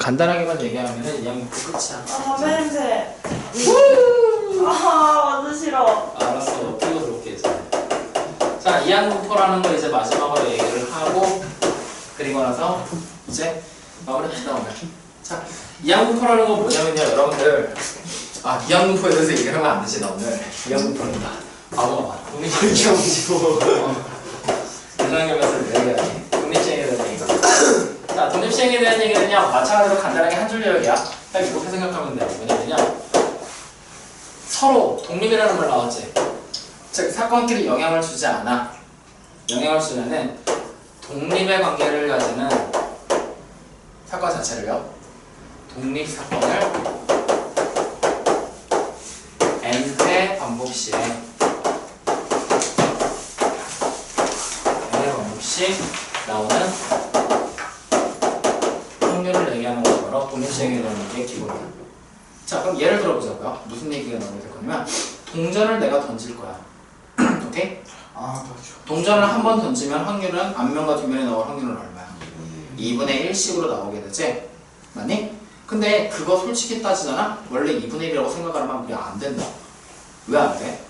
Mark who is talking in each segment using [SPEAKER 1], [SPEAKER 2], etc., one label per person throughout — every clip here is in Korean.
[SPEAKER 1] 간단하게만 얘기하면은 2학년부 끝이야.
[SPEAKER 2] 담배 냄새. 완전 싫어.
[SPEAKER 1] 알았어. 끼고 들어올게 이제. 자, 2학년부라는 거 이제 마지막으로 얘기를 하고 그리고 나서 이제 마무리합시다 오늘. 자, 2학년부라는 거 뭐냐면요, 여러분들. 2학년부에 대해서 얘기를 하면 안 되지 나 오늘. 2학년부입니다. 바보가 독립시행이고. 대장님에서 얘기하지. 독립시행에 대한 얘기가. 자, 독립시행에 대한 얘기는요, 마찬가지로 간단하게 한 줄 요약이야. 딱 이렇게 생각하면 돼요. 뭐냐면요, 서로 독립이라는 말 나왔지. 즉 사건끼리 영향을 주지 않아. 영향을 주면은 독립의 관계를 가지는 사건 자체를요, 독립 사건을 n회 반복 시에 n회 반복 시 나오는 확률을 얘기하는 것이 바로 독립시행에 대한 게 기본이야. 자, 그럼 예를 들어보자고요. 무슨 얘기가 나오게 될 거냐면, 동전을 내가 던질 거야. 오케이? 동전을 한 번 던지면 확률은 앞면과 뒷면에 나올 확률은 얼마야? 2분의 1씩으로 나오게 되지? 맞니? 근데 그거 솔직히 따지잖아? 원래 2분의 1이라고 생각을 하면 우리 안 된다. 왜 안 돼?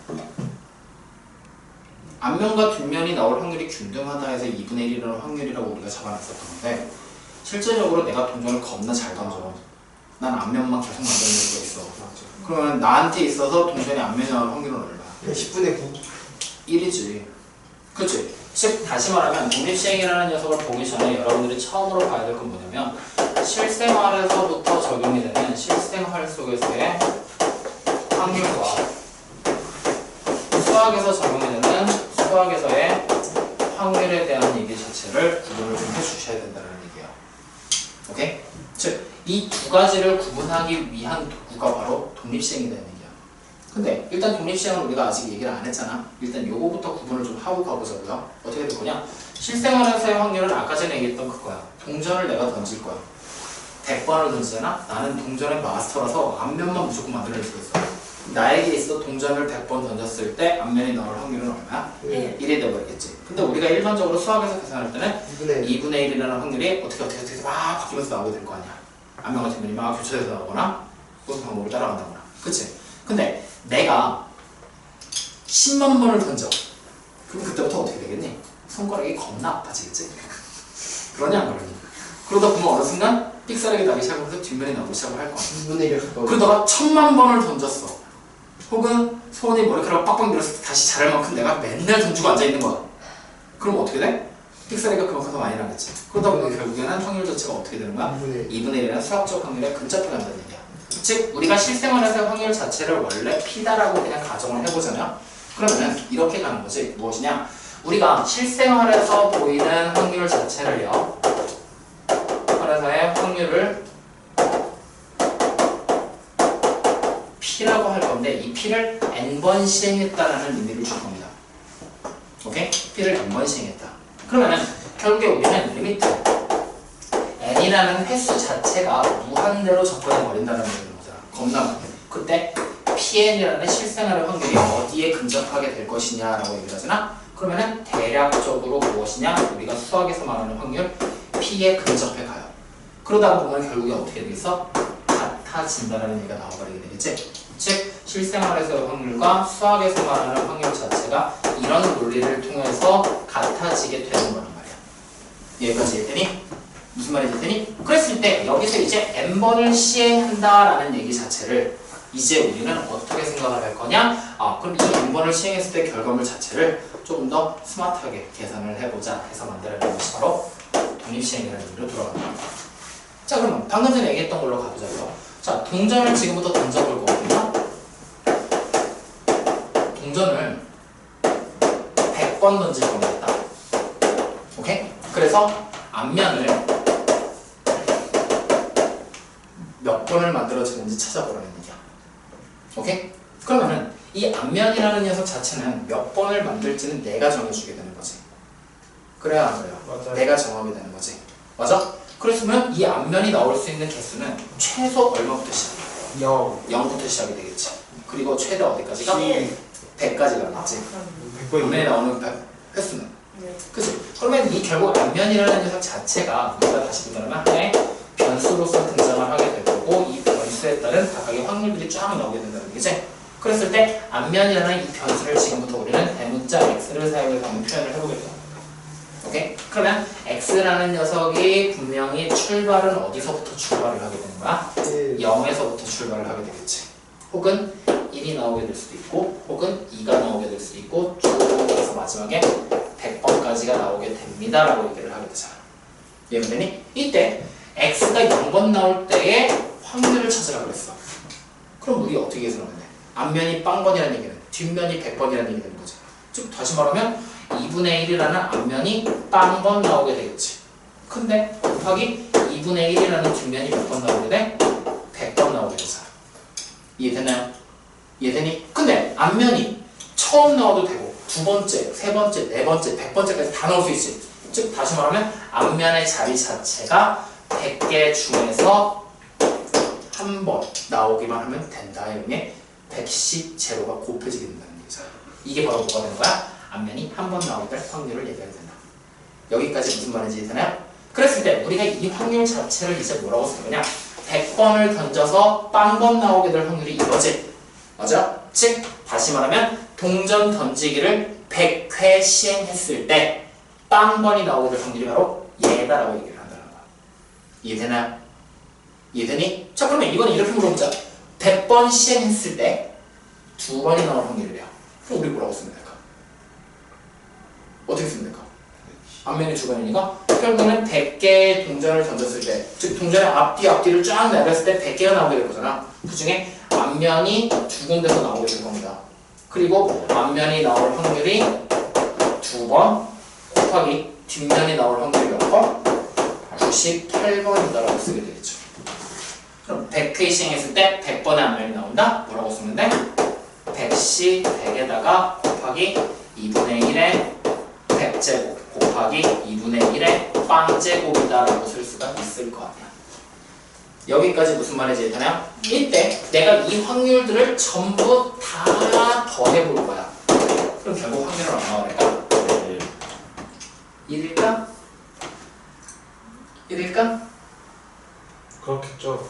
[SPEAKER 1] 앞면과 뒷면이 나올 확률이 균등하다 해서 2분의 1이라는 확률이라고 우리가 잡아놨었던 건데, 실제적으로 내가 동전을 겁나 잘 던져. 난 앞면만 계속 만드는 수가 있어. 그러면 나한테 있어서 동전이 앞면에 나올 확률은 얼마야?
[SPEAKER 3] 10분의 9.
[SPEAKER 1] 1이지. 그치? 즉 다시 말하면 독립시행이라는 녀석을 보기 전에 여러분들이 처음으로 봐야 될 건 뭐냐면, 실생활에서부터 적용이 되는 실생활 속에서의 확률과 수학에서 적용이 되는 수학에서의 확률에 대한 얘기 자체를 구분을 좀 해주셔야 된다는 얘기예요. 오케이? 즉 이 두 가지를 구분하기 위한 도구가 바로 독립시행이 되는 얘기야. 근데 일단 독립시행은 우리가 아직 얘기를 안 했잖아. 일단 요거부터 구분을 좀 하고 가보자고요. 어떻게 될 거냐? 실생활에서의 확률은 아까 전에 얘기했던 그거야. 동전을 내가 던질 거야. 100번을 던지잖아? 나는 동전의 마스터라서 앞면만 무조건 만들어낼 수가 있어. 나에게 있어 동전을 100번 던졌을 때 앞면이 나올 확률은 얼마야? 1이 되어버리겠지. 근데 우리가 일반적으로 수학에서 계산할 때는 2분의 1이라는 확률이 어떻게 막 바뀌면서 나오게 될 거 아니야. 앞면과 뒷면이 막 교차해서 나오거나 무슨 방법을 따라간다거나. 그치? 근데 내가 10만 번을 던져. 그럼 그때부터 어떻게 되겠니? 손가락이 겁나 아파지겠지? 그러냐 안 그러니? 그러다 보면 어느 순간 삑사리가 나기 시작하면서 뒷면이 나오기 시작을 할 거야.
[SPEAKER 3] 2분의 1을 가까워.
[SPEAKER 1] 그러다가 1000만 번을 던졌어. 혹은 손이 머리카락 빡빡 밀었을 때 다시 자랄 만큼 내가 맨날 던지고 앉아있는 거야. 그럼 어떻게 돼? 픽사리가 그만큼 더 많이 나겠지. 그러다 보면 결국에는 확률 자체가 어떻게 되는 거야? 2분의 1이라는 수학적 확률에 근접해 간다는 얘기야. 즉 우리가 실생활에서 확률 자체를 원래 P다라고 그냥 가정을 해보잖아요. 그러면은 이렇게 가는 거지. 무엇이냐? 우리가 실생활에서 보이는 확률 자체를요, 그래서의 확률을 P라고 할 건데, 이 P를 N번 시행했다라는 의미를 줄 겁니다. 오케이? P를 N번 시행했다. 그러면은 결국에 우리는 리미트 N이라는 횟수 자체가 무한대로 접근해 버린다는 얘기를 보잖아. 겁나 많게. 그때 PN이라는 실생활의 확률이 어디에 근접하게 될 것이냐라고 얘기를 하잖아. 그러면은 대략적으로 무엇이냐? 우리가 수학에서 말하는 확률 P에 근접해 가요. 그러다 보면 결국에 어떻게 되겠어? 같아진다라는 얘기가 나와버리게 되겠지? 즉 실생활에서의 확률과 수학에서 말하는 확률 자체가 이런 논리를 통해서 같아지게 되는 거란 말이야. 여기까지 이해되니? 무슨 말인지 이해되니? 그랬을 때 여기서 이제 n번을 시행한다라는 얘기 자체를 이제 우리는 어떻게 생각을 할 거냐? 그럼 이 n번을 시행했을 때 결과물 자체를 조금 더 스마트하게 계산을 해보자 해서 만들어낸 것이 바로 독립시행이라는 의미로 들어간다. 자, 그럼 방금 전에 얘기했던 걸로 가보자고요. 자, 동전을 지금부터 던져볼 거거든요. 동전을 100번 던질 겁니다. 오케이? 그래서 앞면을 몇 번을 만들어지는지 찾아보라는 얘기야. 오케이? 그러면은 이 앞면이라는 녀석 자체는 몇 번을 만들지는 내가 정해주게 되는 거지. 그래야 안 그래요?
[SPEAKER 3] 맞아요.
[SPEAKER 1] 내가 정하게 되는 거지. 맞아? 그렇으면 이 앞면이 나올 수 있는 개수는 최소 얼마부터 시작해요? 0부터 시작이 되겠지. 그리고 최대 어디까지가? 100까지 가겠지.
[SPEAKER 3] 100번이
[SPEAKER 1] 앞면에 나오는 횟수는.
[SPEAKER 2] 네.
[SPEAKER 1] 그치? 그러면 이 결국 앞면이라는 녀석 자체가 우리가 다시 보자면 하나의 변수로서 등장을 하게 될 거고 이 변수에 따른 각각의 확률들이 쫙 나오게 된다는 얘기지. 그랬을 때 앞면이라는 이 변수를 지금부터 우리는 대문자 x를 사용해서 한번 표현을 해보겠다. 오케이? 그러면 x라는 녀석이 분명히 출발은 어디서부터 출발을 하게 되는 거야? 0에서부터 출발을 하게 되겠지. 혹은 1이 나오게 될 수도 있고 혹은 2가 나오게 될 수도 있고 쭉 해서 마지막에 100번까지가 나오게 됩니다 라고 얘기를 하게 되잖아. 이해되니? 이때 x가 0번 나올 때의 확률을 찾으라 그랬어. 그럼 우리 어떻게 계산하면 돼? 앞면이 빵번이라는 얘기는 뒷면이 100번이라는 얘기 되는 거지. 즉 다시 말하면 2분의 1이라는 앞면이 빵번 나오게 되겠지. 근데 곱하기 2분의 1이라는 뒷면이 몇 번 나오게 돼? 100번 나오게 되잖아. 이해되나요? 이해되니? 근데 앞면이 처음 나와도 되고 두 번째, 세 번째, 네 번째, 100번째까지 다 나올 수 있지. 즉 다시 말하면 앞면의 자리 자체가 100개 중에서 한 번 나오기만 하면 된다의 의미에 100씩 제로가 곱해지게 된다는 얘기잖아. 이게 바로 뭐가 되는 거야? 앞면이 한 번 나오게 될 확률을 얘기하게 된다. 여기까지 무슨 말인지 이해되나요? 그랬을 때 우리가 이 확률 자체를 이제 뭐라고 쓸 거냐? 100번을 던져서 빵번 나오게 될 확률이 이거지. 맞아? 즉 다시 말하면 동전 던지기를 100회 시행했을 때 빵번이 나오게 될 확률이 바로 얘다라고 얘기를 한다는 거야. 이해되나요? 이해되니? 자 그러면 이번에 이렇게 물어보자. 100번 시행했을 때 2번이 나올 확률이래요. 그럼 우리 뭐라고 쓰면 될까? 어떻게 쓰면 될까? 앞면이 2번이니까 결국에는 100개의 동전을 던졌을 때, 즉 동전의 앞뒤를 쫙 내렸을 때 100개가 나오게 될 거잖아. 그 중에 앞면이 두 군데서 나오게 될 겁니다. 그리고 앞면이 나올 확률이 2번 곱하기 뒷면이 나올 확률이 몇 번? 98번이다라고 쓰게 되겠죠. 그럼 100회 시행했을 때 100번의 앞면이 나온다? 뭐라고 쓰면 돼? 100시 100에다가 곱하기 2분의 1의 100제곱 곱하기 2분의 1의 빵제곱이다라고 쓸 수가 있을 거 아니야. 여기까지 무슨 말인지 이해되나요? 이때 내가 이 확률들을 전부 다 더해볼 거야. 그럼 결국 확률은 얼마가 될까? 1일까? 1일까?
[SPEAKER 3] 그렇겠죠.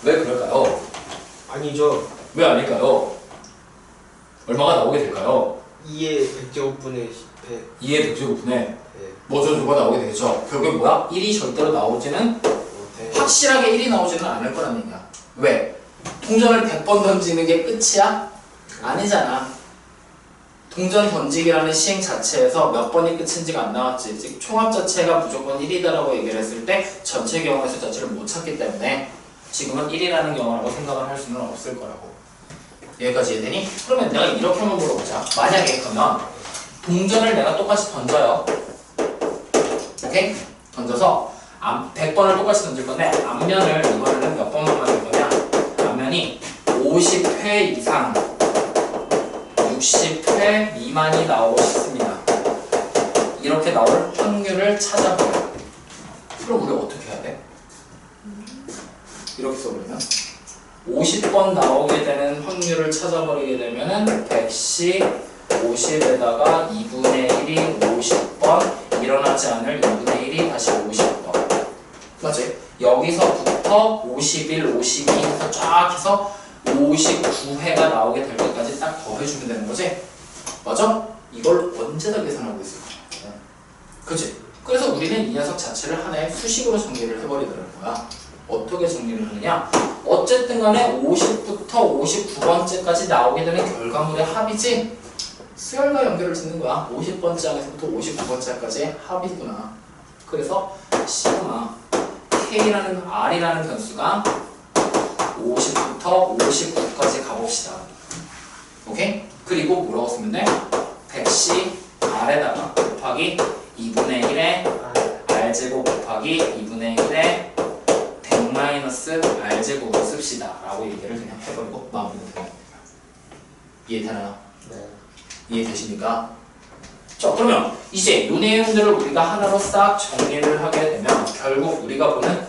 [SPEAKER 1] 왜 그럴까요?
[SPEAKER 3] 아니죠.
[SPEAKER 1] 왜 아닐까요? 얼마가 나오게 될까요?
[SPEAKER 3] 2의 100제곱분의 100.
[SPEAKER 1] 2의 100제곱분의
[SPEAKER 3] 네.
[SPEAKER 1] 뭐죠? 누가 나오게 되죠? 결국에 뭐야? 1이 절대로 나오지는 확실하게 1이 나오지는 않을 거란 얘기야. 왜? 동전을 100번 던지는 게 끝이야? 아니잖아. 동전 던지기라는 시행 자체에서 몇 번이 끝인지가 안 나왔지. 즉 총합 자체가 무조건 1이다라고 얘기를 했을 때 전체 경우의 수 자체를 못 찾기 때문에 지금은 1이라는 경우라고 생각을 할 수는 없을 거라고. 여기까지 이해되니? 그러면 내가 이렇게 한번 물어보자. 만약에 그러면 동전을 내가 똑같이 던져요. 오케이? 던져서 100번을 똑같이 던질 건데 앞면을 이번에는 몇 번만 만들 거냐? 앞면이 50회 이상 60회 미만이 나오고 싶습니다. 이렇게 나올 확률을 찾아보래요. 그럼 우리가 어떻게 해야 돼? 이렇게 써버리면 50번 나오게 되는 확률을 찾아버리게 되면은 100씩 50에다가 2분의 1이 50번 일어나지 않을 2분의 1이 다시 50번. 맞지? 여기서부터 51, 52 해서 쫙 해서 59회가 나오게 될 때까지 딱 더해주면 되는 거지? 맞아? 이걸 언제나 계산하고 있을 거야. 그치? 그래서 우리는 이 녀석 자체를 하나의 수식으로 정리를 해버리더라는 거야. 어떻게 정리를 하느냐? 어쨌든 간에 50부터 59번째까지 나오게 되는 결과물의 합이지 수열과 연결을 짓는 거야. 50번째 항에서부터 59번째까지의 합이구나. 그래서 시그마 K라는 R이라는 변수가 50부터 59까지 가봅시다. 오케이? 그리고 뭐라고 쓰면 돼? 100씩 R에다가 곱하기 2분의 1의 R제곱 곱하기 2분의 1의 100 R제곱으로 씁시다 라고 얘기를 그냥 해버리고 마무리가 되는 겁니다. 이해되나요?
[SPEAKER 3] 네.
[SPEAKER 1] 이해되십니까? 자 그러면 이제 이 내용들을 우리가 하나로 싹 정리를 하게 되면 결국 우리가 보는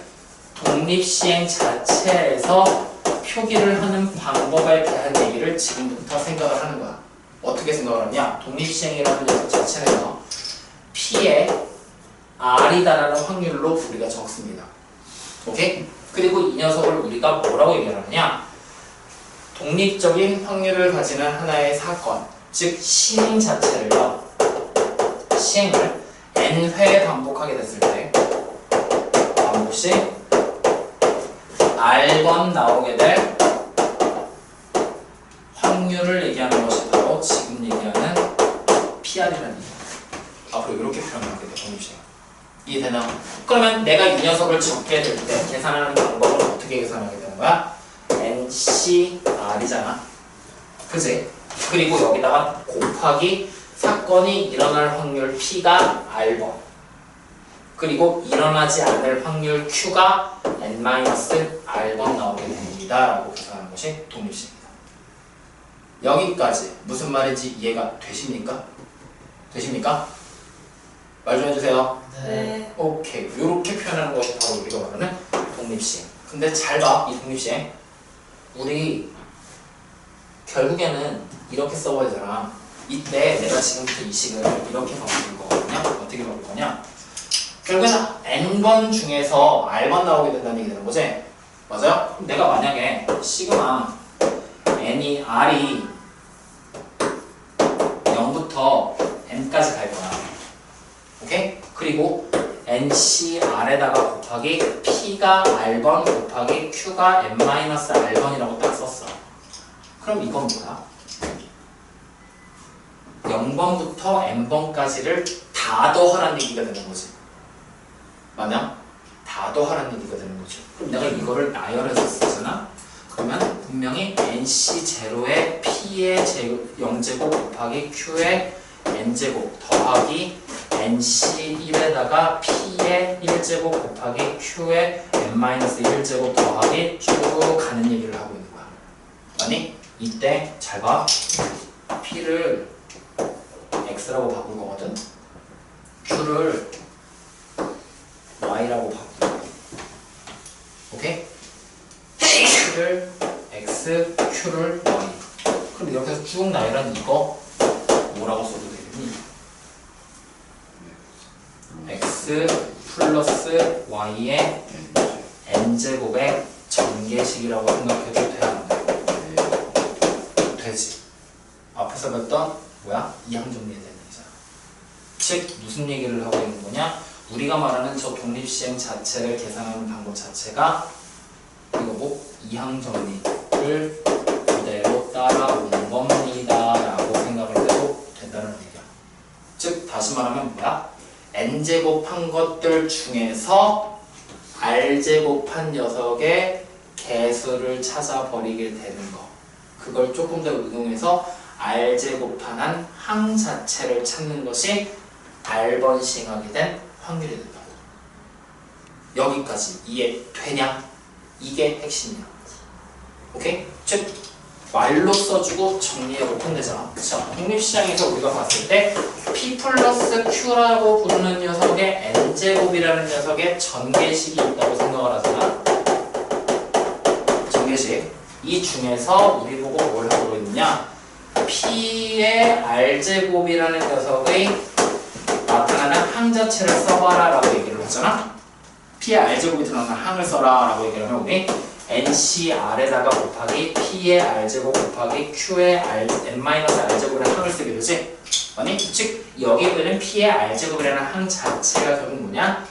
[SPEAKER 1] 독립시행 자체에서 표기를 하는 방법에 대한 얘기를 지금부터 생각을 하는 거야. 어떻게 생각을 하냐? 독립시행이라는 녀석 자체는요 P의 R이다라는 확률로 우리가 적습니다. 오케이? 그리고 이 녀석을 우리가 뭐라고 얘기하느냐? 독립적인 확률을 가지는 하나의 사건, 즉 시행 자체를요. 시행을 n회 반복하게 됐을 때 반복씩 r번 나오게 될 확률을 얘기하는 것이 바로 지금 얘기하는 PR이라는 얘기야. 앞으로 이렇게 표현하게 돼, 독립시행. 이해되나? 그러면 내가 이 녀석을 적게 될 때 계산하는 방법은 어떻게 계산하게 되는 거야? NCR이잖아. 그지? 그리고 여기다가 곱하기 사건이 일어날 확률 P가 R번. 그리고 일어나지 않을 확률 Q가 N-R번 나오게 됩니다. 라고 계산하는 것이 독립시행입니다. 여기까지 무슨 말인지 이해가 되십니까? 되십니까? 말 좀 해주세요.
[SPEAKER 2] 네.
[SPEAKER 1] 오케이. 이렇게 표현하는 것이 바로 우리가 말하는 독립시행. 근데 잘 봐, 이 독립시행. 우리 결국에는 이렇게 써봐야 되잖아. 이때 내가 지금부터 이 식을 이렇게 바꿀 거거든요. 어떻게 바꿀 거냐? 결국에는 n번 중에서 r번 나오게 된다는 얘기 되는 거지? 맞아요? 그럼 내가 만약에 시그마 n이 r이 0부터 n까지 갈 거야. 오케이? 그리고 NCR에다가 곱하기 P가 R번 곱하기 Q가 N-R번이라고 딱 썼어. 그럼 이건 뭐야? 0번부터 N번까지를 다 더하라는 얘기가 되는 거지. 맞냐? 다 더하라는 얘기가 되는 거죠. 그럼 내가 이거를 나열해서 쓰잖아? 그러면 분명히 NC0의 P의 0제곱 곱하기 Q의 N제곱 더하기 NC1에다가 P의 1제곱 곱하기 Q의 N-1제곱 더하기 쭉 가는 얘기를 하고 있는 거야. 아니? 이때 잘 봐. P를 X라고 바꿀 거거든? Q를 Y라고 바꿀 거야. 오케이? P를 X, Q를 Y. 그럼 이렇게 해서 쭉 나열한 이거 뭐라고 써도 되겠니? X 플러스 Y의 N제곱의 전개식이라고 생각해도 돼? 안 돼? 되지. 앞에서 봤던 뭐야? 이항정리에 대한 얘기잖아. 즉 무슨 얘기를 하고 있는 거냐? 우리가 말하는 저 독립시행 자체를 계산하는 방법 자체가 이거고 이항정리를 그대로 따라오는 겁니다 라고 생각을 해도 된다는 얘기야. 즉 다시 말하면 뭐야? n제곱한 것들 중에서 r제곱한 녀석의 개수를 찾아버리게 되는 거. 그걸 조금 더 응용해서 r제곱한 한 항 자체를 찾는 것이 r번 시행하게 된 확률이 된다고. 여기까지 이해되냐? 이게 핵심이야. 오케이? 즉 말로 써주고 정리하고 끝내자. 자, 독립시장에서 우리가 봤을 때 P 플러스 Q라고 부르는 녀석의 N제곱이라는 녀석의 전개식이 있다고 생각을 하잖아. 전개식. 이 중에서 우리 보고 뭘 하고 있느냐? P의 R제곱이라는 녀석의 나타나는 항 자체를 써봐라 라고 얘기를 하잖아. P의 R제곱이 드러나는 항을 써라 라고 얘기를 하면 우리 NCR에다가 곱하기 P의 R제곱 곱하기 Q의 N-R제곱이라는 항을 쓰게 되지? 아니? 즉 여기에 있는 P의 R제곱이라는 항 자체가 결국 뭐냐?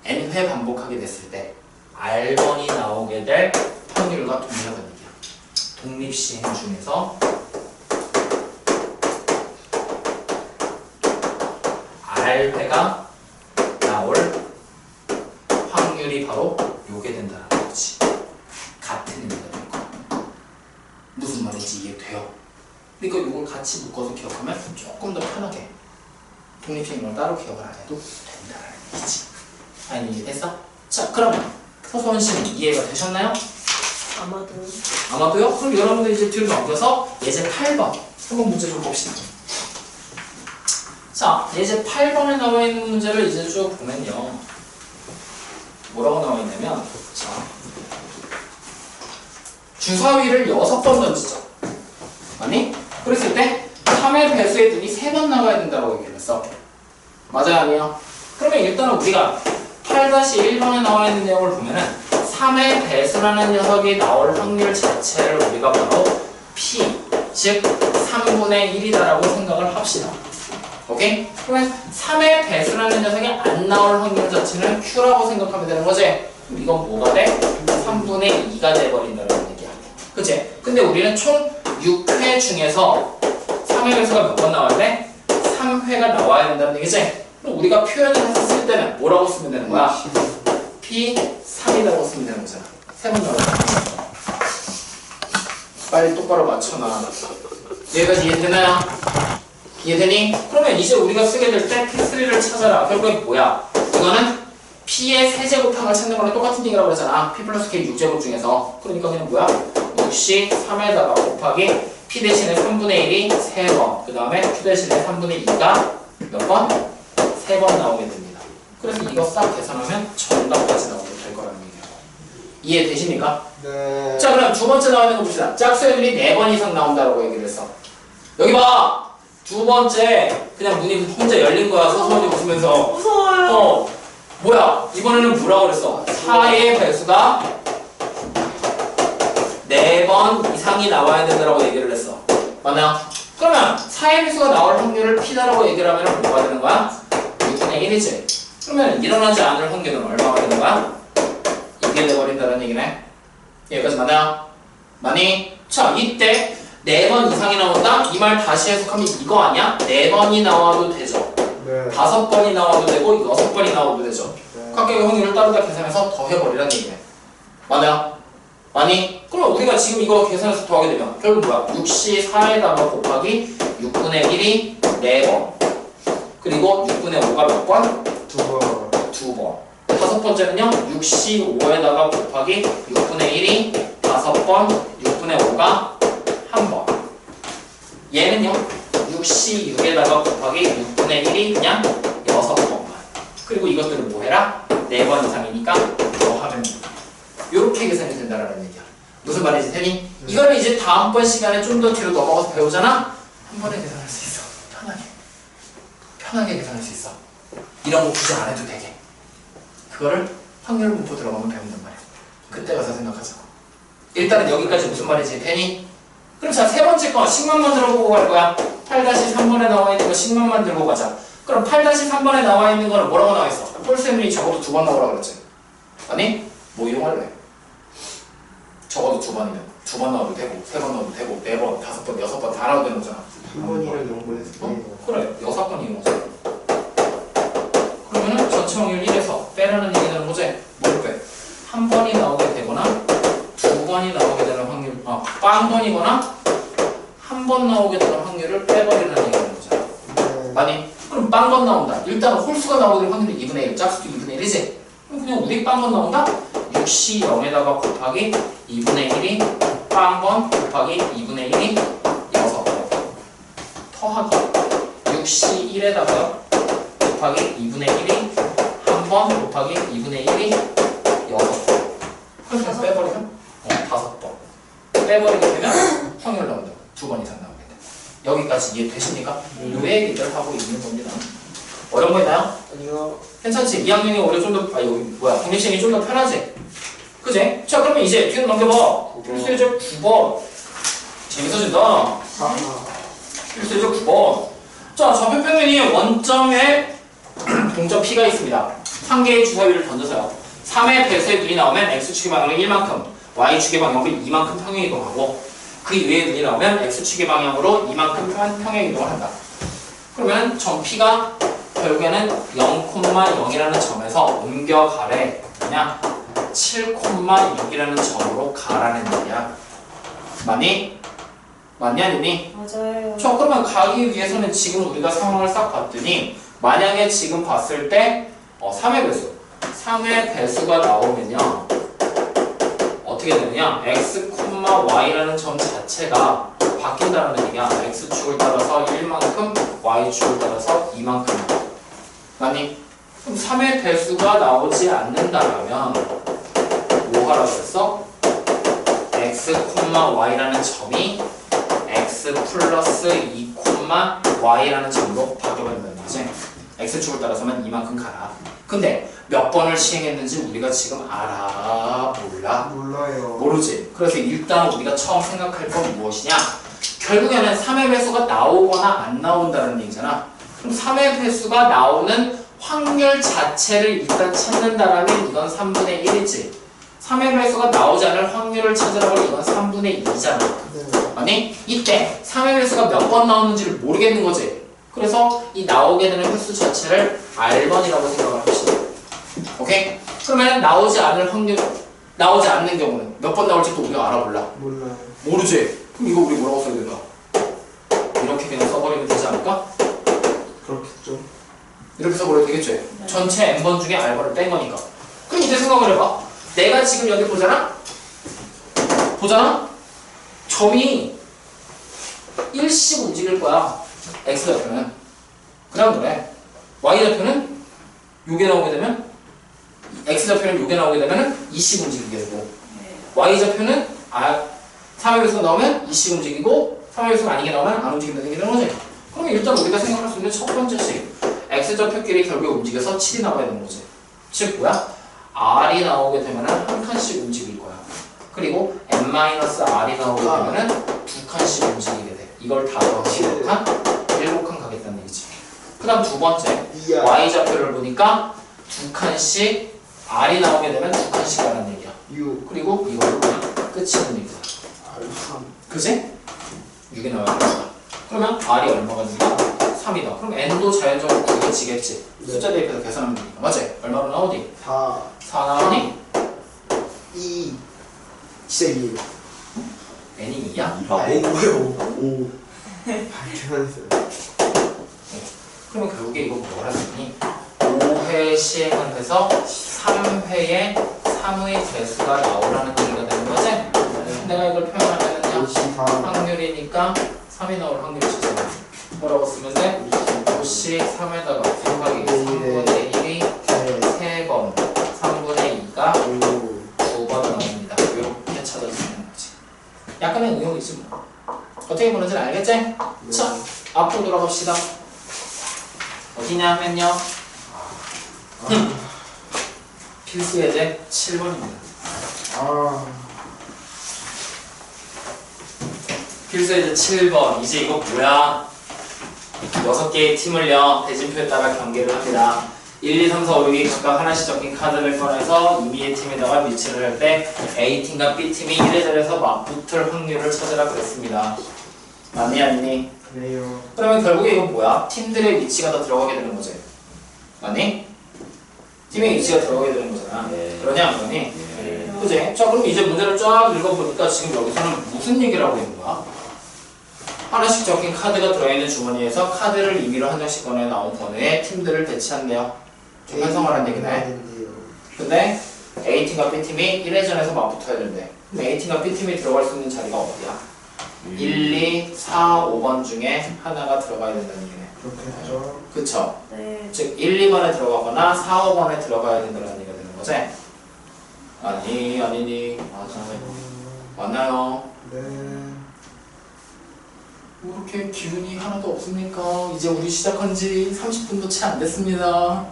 [SPEAKER 1] N회 반복하게 됐을 때 R번이 나오게 될 확률과 동일하다는 얘기야. 독립시행 중에서 R회가 나올 확률이 바로 요게 된다는 거지. 같은 의미가 될 거야. 무슨 말인지 이해돼요? 그러니까 이걸 같이 묶어서 기억하면 조금 더 편하게 독립시행을 따로 기억을 안 해도 된다는 얘기지. 아니 이해됐어? 자 그러면 서소원 씨는 이해가 되셨나요?
[SPEAKER 2] 아마도.
[SPEAKER 1] 아마도요? 그럼 여러분들 이제 뒤로 넘겨서 예제 8번 한번 문제 좀 봅시다. 자 예제 8번에 나와 있는 문제를 이제 쭉 보면요. 뭐라고 나와 있냐면 자 주사위를 6번 던지죠. 아니? 그랬을 때 3의 배수의 등이 3번 나와야 된다고 얘기를 했어. 맞아요? 아니요? 그러면 일단은 우리가 8-1번에 나와 있는 내용을 보면은 3의 배수라는 녀석이 나올 확률 자체를 우리가 바로 P, 즉 3분의 1이다라고 생각을 합시다. 오케이? 그러면 3의 배수라는 녀석이 안 나올 확률 자체는 Q라고 생각하면 되는 거지? 그럼 이건 뭐가 돼? 3분의 2가 돼버린다는 얘기야. 그치? 근데 우리는 총 6회 중에서 3의 배수가 몇 번 나와야 돼? 3회가 나와야 된다는 얘기지? 그럼 우리가 표현을 해서 쓸 때는 뭐라고 쓰면 되는 거야? P3이라고 쓰면 되는 거잖아. 3번 나와. 빨리 똑바로 맞춰놔. 여기까지 이해되나요? 이해되니? 그러면 이제 우리가 쓰게 될 때 P3를 찾아라. 결국에 뭐야? 이거는 P의 세제곱항을 찾는 거랑 똑같은 얘기라고 그러잖아. P 플러스 K 6제곱 중에서. 그러니까 그냥 뭐야? 6이 3에다가 곱하기 P 대신에 3분의 1이 3번. 그 다음에 Q 대신에 3분의 2가 몇 번? 3번 나오게 됩니다. 그래서 이거 싹 계산하면 정답까지 나오게 될 거라는 얘기예요. 이해되십니까?
[SPEAKER 3] 네.
[SPEAKER 1] 자, 그럼 두 번째 나와 있는 거 봅시다. 짝수애들이 4번 이상 나온다라고 얘기를 했어. 여기 봐! 두 번째 그냥 문이 혼자 열린 거야. 서서히 웃으면서.
[SPEAKER 2] 무서워요.
[SPEAKER 1] 뭐야? 이번에는 뭐라고 그랬어? 4의 배수가 4번 이상이 나와야 된다라고 얘기를 했어. 맞나요? 그러면 4의 배수가 나올 확률을 P다라고 얘기를 하면 뭐가 되는 거야? 6분의 1이지. 그러면 일어나지 않을 확률은 얼마가 되는 거야? 이게 돼버린다는 얘기네. 여기까지 맞나요? 많이? 자, 이때 4번 이상이 나온다? 이 말 다시 해석하면 이거 아니야? 4번이 나와도 되죠.
[SPEAKER 3] 네.
[SPEAKER 1] 5번이 나와도 되고 6번이 나와도 되죠.
[SPEAKER 3] 네.
[SPEAKER 1] 각각의 확률을 따로따로 계산해서 더해버리라는 얘기네. 맞나요? 많이? 그럼 우리가 지금 이거 계산해서 더하게 되면 결국 뭐야? 6시 4에다가 곱하기 6분의 1이 4번. 그리고 6분의 5가 몇 번?
[SPEAKER 3] 2번.
[SPEAKER 1] 2번. 다섯 번째는요. 6시 5에다가 곱하기 6분의 1이 5번. 6분의 5가 1번. 얘는요. 6시 6에다가 곱하기 6분의 1이 그냥 6번만. 그리고 이것들을 뭐 해라? 4번 이상이니까 더하면 된다. 요렇게 계산이 된다라는 얘기야. 무슨 말인지 되니? 이거는 이제 다음번 시간에 좀 더 뒤로 넘어가서 배우잖아? 한 번에 계산할 수 있어. 편하게 계산할 수 있어. 이런 거 굳이 안 해도 되게. 그거를 확률 분포 들어가면 배운단 말이야. 그때 가서 생각하자고. 일단은 여기까지 무슨 말인지 되니? 그럼 자, 세 번째 거 10만만 들어보고 갈 거야. 8-3번에 나와 있는 거 10만만 들고 가자. 그럼 8-3번에 나와 있는 거는 뭐라고 나와 있어? 홀세븐이 적어도 2번 나오라고 그랬지. 아니? 뭐 이용할래? 적어도 2번이면 2번 나와도 되고 3번 나와도 되고 4번, 5번, 6번 다 나와도 되는 거잖아.
[SPEAKER 3] 3번이랑 0번 했을 때.
[SPEAKER 1] 그래, 6번 이용하자. 그러면은 전체 확률 1에서 빼라는 얘기 되는 거지? 뭘 빼? 한 번이 나오게 되거나 2번이 나오게 되는 확률, 빵번이거나 한 번 나오게 되는 확률을 빼버리라는 얘기 되는 거잖아. 아니, 그럼 빵번 나온다. 일단은 홀수가 나오게 될 확률이 2분의 1, 짝수도 2분의 1이지? 그럼 그냥 우리 빵번 나온다? 6시 0에다가 곱하기 2분의 1이 빵번 곱하기 2분의 1이 6번. 더하기 6시 1에다가 곱하기 2분의 1이 한 번 곱하기 2분의 1이 6번. 그래서 빼버리면 5번. 빼버리게 되면 확률 나온다. 2번 이상 나오게 돼. 여기까지 이해되십니까? 요 얘기를 하고 있는 겁니다. 어려운 거 있나요?
[SPEAKER 3] 아니요.
[SPEAKER 1] 괜찮지? 2학년이 오히려 좀 더, 여기 뭐야, 독립생이 좀 더 편하지? 그지? 자, 그러면 이제 뒤로 넘겨봐. 필수제적 9번. 재밌어진다. 필수제적 9번. 자, 좌표평면이 원점에 동점 P가 있습니다. 한 개의 주사위를 던져서요. 3의 배수의 눈이 나오면 X축의 방향으로 1만큼, Y축의 방향으로 2만큼 평행이동하고 그 이외의 눈이 나오면 X축의 방향으로 2만큼 평행이동을 한다. 그러면 점 P가 결국에는 0,0이라는 점에서 옮겨가래. 그냥 7,6이라는 점으로 가라는 얘기야. 맞니? 맞니 아니니?
[SPEAKER 2] 맞아요.
[SPEAKER 1] 저 그러면 가기 위해서는 지금 우리가 상황을 싹 봤더니 만약에 지금 봤을 때 3의 배수 3의 배수가 나오면요 어떻게 되느냐 x, y라는 점 자체가 바뀐다는 얘기야. x축을 따라서 1만큼 y축을 따라서 2만큼. 맞니? 그럼 3의 배수가 나오지 않는다면 뭐 하라고 했어? x, y라는 점이 x 플러스 2, y라는 점으로 바뀌어버린다는 거지. x축을 따라서만 이만큼 가라. 근데 몇 번을 시행했는지 우리가 지금 알아? 몰라?
[SPEAKER 3] 몰라요.
[SPEAKER 1] 모르지. 그래서 일단 우리가 처음 생각할 건 무엇이냐? 결국에는 3의 배수가 나오거나 안 나온다는 얘기잖아. 그럼 3의 배수가 나오는 확률 자체를 일단 찾는다라면 이건 3분의 1이지. 3의 배수가 나오지 않을 확률을 찾으라고 이건 3분의 2잖아.
[SPEAKER 3] 네.
[SPEAKER 1] 아니 이때 3의 배수가 몇 번 나오는지를 모르겠는 거지. 그래서 이 나오게 되는 횟수 자체를 R번이라고 생각을 합시다. 오케이? 그러면 나오지 않을 확률, 나오지 않는 경우는 몇 번 나올지 또 우리가 알아 몰라?
[SPEAKER 3] 몰라요.
[SPEAKER 1] 모르지? 그럼 이거 우리 뭐라고 써야 될까? 이렇게 그냥 써버리면 되지 않을까?
[SPEAKER 3] 그렇겠죠.
[SPEAKER 1] 이렇게 써버려도 되겠지?
[SPEAKER 2] 네.
[SPEAKER 1] 전체 n번 중에 R번을 뺀 거니까. 그럼 이제 생각을 해봐. 내가 지금 여기 보잖아? 보잖아? 점이 1씩 움직일 거야. X좌표는. 그냥 그래. Y좌표는 요게 나오게 되면 X좌표는 요게 나오게 되면 2씩 움직이게 되고
[SPEAKER 2] 네.
[SPEAKER 1] Y좌표는 3의 배수가 나오면 2씩 움직이고 3의 배수가 아니게 나오면 안 움직인다는 얘기 되는 거지. 그러면 일단 우리가 생각할 수 있는 첫 번째씩 X좌표끼리 결국 움직여서 7이 나와야 되는 거지. 즉 뭐야? R이 나오게 되면 한 칸씩 움직일 거야. 그리고 n-R이 나오게 되면 두 칸씩 움직이게 돼. 이걸 다 더하면 몇 칸? 7칸 가겠다는 얘기지. 그 다음 두 번째
[SPEAKER 3] 이야.
[SPEAKER 1] Y좌표를 보니까 두 칸씩 R이 나오게 되면 두 칸씩 가는 얘기야.
[SPEAKER 3] 6.
[SPEAKER 1] 그리고 이걸로 그냥 끝이는 얘기야.
[SPEAKER 3] R3.
[SPEAKER 1] 그지? 6이 나와야 된다. 그러면 R이 얼마가 되니까? 3이다. 그럼 N도 자연적으로 구해지겠지.
[SPEAKER 3] 네.
[SPEAKER 1] 숫자 대입해서 계산하면 되니까. 맞지? 얼마로 나오니?
[SPEAKER 3] 4.
[SPEAKER 1] 4 나오니?
[SPEAKER 3] 2. 진짜 2.
[SPEAKER 1] N이 2야?
[SPEAKER 3] 아니 뭐요? 5. 계산했어요.
[SPEAKER 1] 그러면 결국에 이거 뭐라 했니? 5회 시행을 해서 3회에 3의 배수가 나오라는 얘기가 되는 거지? 내가 이걸 표현하면은요
[SPEAKER 3] 53.
[SPEAKER 1] 확률이니까 3이 나올 확률이 주잖아. 뭐라고 쓰면 돼? 5씩 3에다가 생각이 3분의 1이 3번 3분의 2가 2번 나옵니다. 이렇게 찾아주는 거지. 약간의 응용이지 뭐. 어떻게 보는지는 알겠지? 자, 앞으로 돌아갑시다. 어디냐면요 필수 예제 7번입니다.
[SPEAKER 3] 아.
[SPEAKER 1] 필수 예제 7번. 이제 이거 뭐야? 6개의 팀을요 대진표에 따라 경계를 합니다. 1, 2, 3, 4, 5, 6이 각각 하나씩 적힌 카드를 꺼내서 임의의 팀에다가 위치를 할 때 A팀과 B팀이 1회전에서 맞붙을 확률을 찾으라 그랬습니다. 맞니 아니니?
[SPEAKER 3] 그래요.
[SPEAKER 1] 그러면 결국에 이건 뭐야? 팀들의 위치가 다 들어가게 되는 거지. 맞니? 팀의 위치가 들어가게 되는 거잖아.
[SPEAKER 4] 네.
[SPEAKER 1] 그러냐 안 그러니?
[SPEAKER 4] 네.
[SPEAKER 1] 그지? 자 그럼 이제 문제를 쫙 읽어보니까 지금 여기서는 무슨 얘기를 하고 있는 거야? 하나씩 적힌 카드가 들어있는 주머니에서 카드를 임의로 한 장씩 꺼내 나온 번호에 팀들을 배치한대요. 좀 편성하라는 얘기네. 근데 A팀과 B팀이 1회전에서 맞붙어야 된대. 그럼 A팀과 B팀이 들어갈 수 있는 자리가 어디야? 1, 2, 4, 5번 중에 하나가 들어가야 된다는 얘기네.
[SPEAKER 3] 그렇게 하죠.
[SPEAKER 1] 그쵸?
[SPEAKER 2] 네.
[SPEAKER 1] 즉 1, 2번에 들어가거나 4, 5번에 들어가야 된다는 얘기가 되는 거지? 아니, 아니니. 맞나요?
[SPEAKER 3] 네.
[SPEAKER 1] 뭐 이렇게 기운이 하나도 없습니까? 이제 우리 시작한 지 30분도 채 안 됐습니다.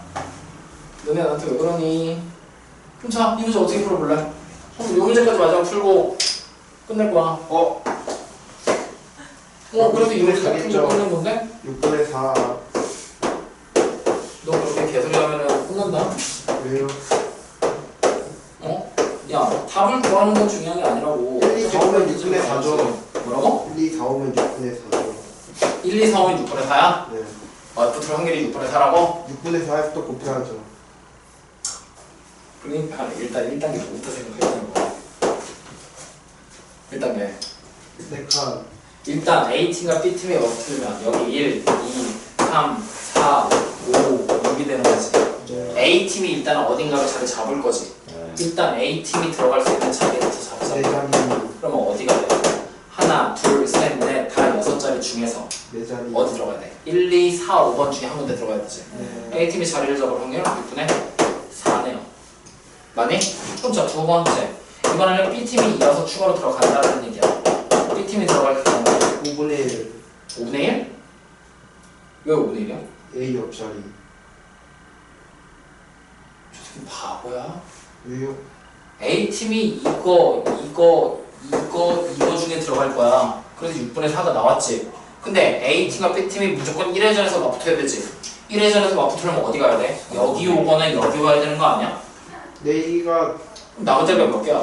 [SPEAKER 1] 너네 나한테 왜 그러니? 그럼 자, 이 문제 어떻게 풀어볼래? 이 문제까지 마지막 풀고 끝낼 거야. 그래도 이 문제 다 풀고 끝낸 건데?
[SPEAKER 3] 6분의 4.
[SPEAKER 1] 너 그렇게 개소리 하면은 끝난다.
[SPEAKER 3] 왜요?
[SPEAKER 1] 야, 답을 구하는 건 중요한 게 아니라고.
[SPEAKER 3] 1, 2, 4, 5면 6분의 4죠.
[SPEAKER 1] 뭐라고?
[SPEAKER 3] 1, 2, 4, 5면 6분의 4죠.
[SPEAKER 1] 1, 2, 4, 5면 6분의 4야?
[SPEAKER 3] 네.
[SPEAKER 1] 붙을 확률이 6분의 4라고?
[SPEAKER 3] 6분의 4에서 또 곱해야죠.
[SPEAKER 1] 그러니까 일단 1단계 뭐부터 생각해보는 거야. 1단계.
[SPEAKER 3] 4칸.
[SPEAKER 1] 일단 A팀과 B팀이 어떻게 여기 1, 2, 3, 4, 5, 6이 되는 거지.
[SPEAKER 3] 네.
[SPEAKER 1] A팀이 일단 어딘가로 자리 잡을 거지. 일단 A팀이 들어갈 수 있는 자리부터 잡자.
[SPEAKER 3] 4자리.
[SPEAKER 1] 그러면 어디가 돼? 하나, 둘, 셋, 넷, 다 6자리 중에서
[SPEAKER 3] 4자리.
[SPEAKER 1] 어디 들어가야 돼? 1, 2, 4, 5번 중에 한 군데 들어가야 되지.
[SPEAKER 3] 네.
[SPEAKER 1] A팀이 자리를 잡을 확률은 6분의 4네요. 맞니? 그럼 자, 두 번째. 이번에는 B팀이 이어서 추가로 들어간다는 얘기야. B팀이 들어갈 경우
[SPEAKER 3] 5분의 1.
[SPEAKER 1] 5분의 1? 왜 5분의 1이야?
[SPEAKER 3] A 옆자리.
[SPEAKER 1] 바보야?
[SPEAKER 3] 왜요?
[SPEAKER 1] A팀이 이거 중에 들어갈 거야. 그래서 6분의 4가 나왔지. 근데 A팀과 B팀이 무조건 1회전에서 맞붙어야 되지. 1회전에서 맞붙으려면 어디 가야 돼? 여기 오거나 여기 와야 되는 거 아니야?
[SPEAKER 3] A가
[SPEAKER 1] 그럼 남은 자리가 몇 개야?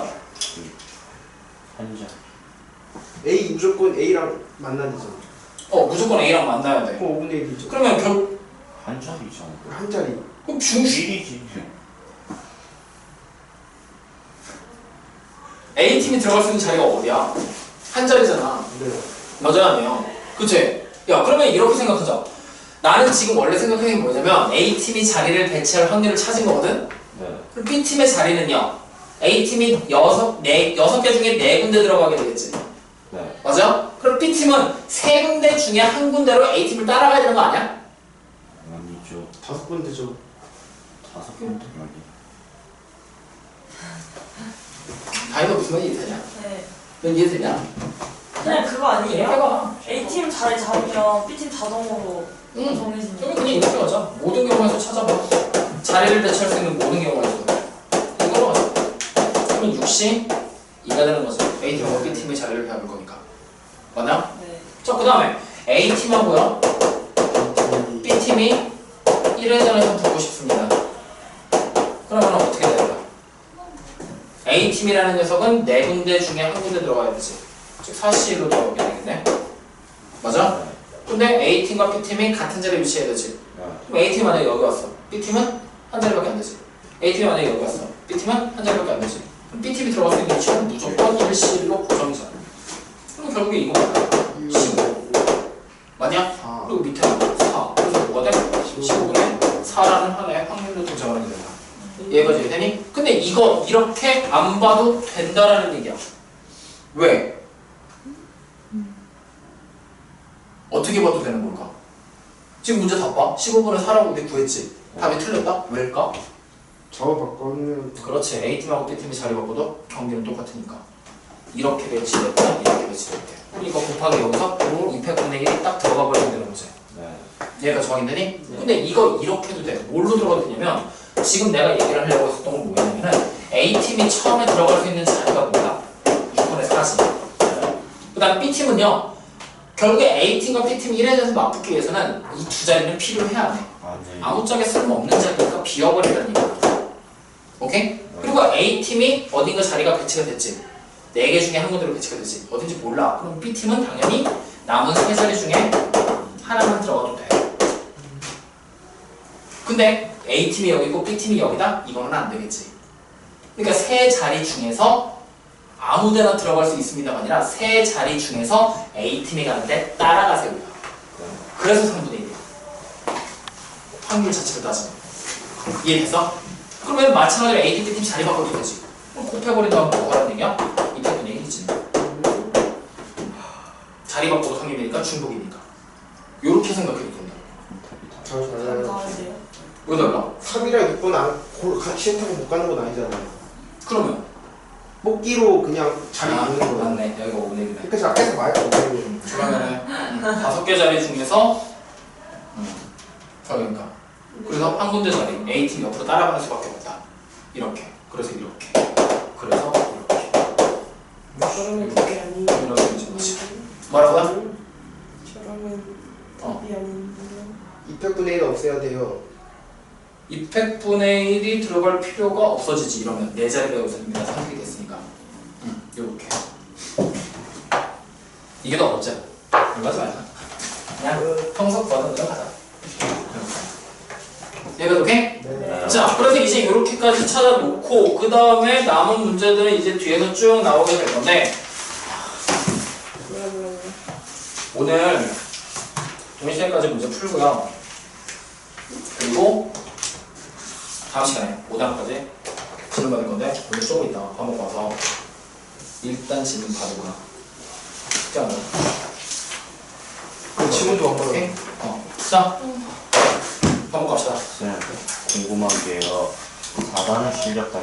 [SPEAKER 4] 한 장.
[SPEAKER 3] A 무조건 A랑 만나야죠.
[SPEAKER 1] 무조건 A랑 만나야 돼.
[SPEAKER 3] 5분의 1이죠.
[SPEAKER 1] 그러면
[SPEAKER 4] 한 장이잖아.
[SPEAKER 3] 한 자리.
[SPEAKER 1] 그럼 중심
[SPEAKER 4] 1이지.
[SPEAKER 1] A팀이 들어갈 수 있는 자리가 어디야? 한 자리잖아.
[SPEAKER 3] 네.
[SPEAKER 1] 맞아요, 아니에요? 그치? 야, 그러면 이렇게 생각하자. 나는 지금 원래 생각하는 게 뭐냐면 A팀이 자리를 배치할 확률을 찾은 거거든?
[SPEAKER 4] 네.
[SPEAKER 1] 그럼 B팀의 자리는요? A팀이 6개 중에 4군데 들어가게 되겠지?
[SPEAKER 4] 네.
[SPEAKER 1] 맞아? 그럼 B팀은 3군데 중에 한 군데로 A팀을 따라가야 되는 거 아니야?
[SPEAKER 4] 아니죠.
[SPEAKER 3] 5군데죠.
[SPEAKER 4] 5번 들어가기.
[SPEAKER 1] 다이가 무슨 말인지 이해되냐?
[SPEAKER 2] 네.
[SPEAKER 1] 넌 이해되냐?
[SPEAKER 2] 그냥 그거 아니에요?
[SPEAKER 1] 해봐.
[SPEAKER 2] A팀 자리 잡으면 B팀 자동으로
[SPEAKER 1] 응.
[SPEAKER 2] 정해지는
[SPEAKER 1] 그럼 그냥 이렇게 하자. 모든 경우에서 찾아봐. 자리를 대체할 수 있는 모든 경우에서. 이걸로 하자. 그러면 6시 2가 되는 거죠. A팀하고 B팀의 자리를 배울 거니까. 맞나?
[SPEAKER 2] 네.
[SPEAKER 1] 자, 그 다음에 A팀하고요. B팀이 1회전에서 붙고 싶습니다. 그러면 어떻게 될까? A팀이라는 녀석은 4군데 중에 한 군데 들어가야 되지. 즉 4C1로 들어가게 되겠네. 맞아? 근데 A팀과 B팀이 같은 자리에 위치해야 되지. 그럼 A팀이 만약에 여기 왔어. B팀은 한 자리밖에 안 되지. A팀이 만약에 여기 왔어. B팀은 한 자리밖에 안 되지. 그럼 B팀이 들어갈 수 있는 위치는 무조건 1C1로 고정이잖아. 그럼 결국에 이거 맞아. 15. 맞냐?
[SPEAKER 3] 아.
[SPEAKER 1] 그리고 밑에는 4. 그래서 뭐가 돼? 15분의 4라는 하나의 확률로 등장하게 된다. 얘가 이제 되니? 근데 이거 이렇게 안 봐도 된다라는 얘기야. 왜? 어떻게 봐도 되는 걸까? 지금 문제 다 봐. 15분의 4라고 우리 구했지. 답이 틀렸다? 왜일까?
[SPEAKER 3] 저거 바꾸면
[SPEAKER 1] 그렇지. A팀하고 B팀이 자리 바꿔도 경기는 똑같으니까. 이렇게 배치됐다, 이렇게 배치됐대. 그럼 이거 곱하기 여기서 200분의 1이 딱 들어가 버리면 되는 거지.
[SPEAKER 4] 네.
[SPEAKER 1] 얘가 정이 되니? 근데 이거 이렇게 해도 돼. 뭘로 들어가도 되냐면 지금 내가 얘기를 하려고 했었던 건 뭐냐면은 A팀이 처음에 들어갈 수 있는 자리가 뭐야? 6분의 4지. 그 다음 B팀은요. 결국에 A팀과 B팀이 1회전에서 맞붙기 위해서는 이 두 자리는 필요해야 돼.
[SPEAKER 4] 아, 네.
[SPEAKER 1] 아무짝에 쓸모없는 자리니까 비워버리라는 얘기야. 오케이? 그리고 A팀이 어딘가 자리가 배치가 됐지. 4개 중에 한 군데로 배치가 됐지. 어딘지 몰라. 그럼 B팀은 당연히 남은 3자리 중에 하나만 들어가도 돼. 근데 A팀이 여기 있고 B팀이 여기다? 이거는 안 되겠지. 그러니까 3자리 중에서 아무 데나 들어갈 수 있습니다가 아니라 3자리 중에서 A팀이 가는데 따라가세요. 그래서 3분의 1이야. 확률 자체를 따지면. 이해됐어? 그러면 마찬가지로 A팀, B팀 자리 바꿔도 되지. 그럼 곱해버린 다음 뭐가 하는 얘기야? 200분의 1이지. 자리 바꿔도 확률이니까 중복이니까. 요렇게 생각해도 된다.
[SPEAKER 3] 잘 달라요.
[SPEAKER 2] 다른데요?
[SPEAKER 1] 왜 달라?
[SPEAKER 3] 3이랑 6번 같이 타고 못 가는 건 아니잖아요.
[SPEAKER 1] 그러면
[SPEAKER 3] 뽑기로 그냥 자리
[SPEAKER 1] 아,
[SPEAKER 3] 보는 거예요.
[SPEAKER 1] 맞네. 여기가 5분의 1이네.
[SPEAKER 3] 그러니까 앞에서 많이 안 보여요.
[SPEAKER 1] 그러면은 5개 자리 중에서 그러니까 그래서 한 군데 자리 A팀 옆으로 따라가는 수밖에 없다. 이렇게. 그래서 이렇게. 그래서 이렇게.
[SPEAKER 2] 저러면 답이 아닌.
[SPEAKER 1] 이렇게 되는 거지. 뭐라고요?
[SPEAKER 2] 저러면
[SPEAKER 1] 어.
[SPEAKER 2] 답이 아닌.
[SPEAKER 3] 200분의 1은 없애야 돼요.
[SPEAKER 1] 200분의 1이 들어갈 필요가 없어지지. 이러면 4자리가 여기서 이미 다 선택이 됐으니까. 요렇게. 이게 더 어렵지? 이거 하지 말자. 그냥 평소 거는 그냥 가자. 얘가 오케이?
[SPEAKER 3] 네.
[SPEAKER 1] 자, 그래서 이제 이렇게까지 찾아놓고 그 다음에 남은 문제들은 이제 뒤에서 쭉 나오게 될 건데 오늘 동시간까지 문제 풀고요. 그리고 다음 시간에 5단까지 질문 받을 건데 오늘 조금 있다 밥 먹고 와서 일단 질문 받으구나. 쉽지 않아요?
[SPEAKER 3] 그 지문도 안
[SPEAKER 1] 오케이?
[SPEAKER 3] 봐요.
[SPEAKER 1] 자, 밥 먹고 갑시다.
[SPEAKER 4] 쌤, 궁금한 게요. 4단 실력까지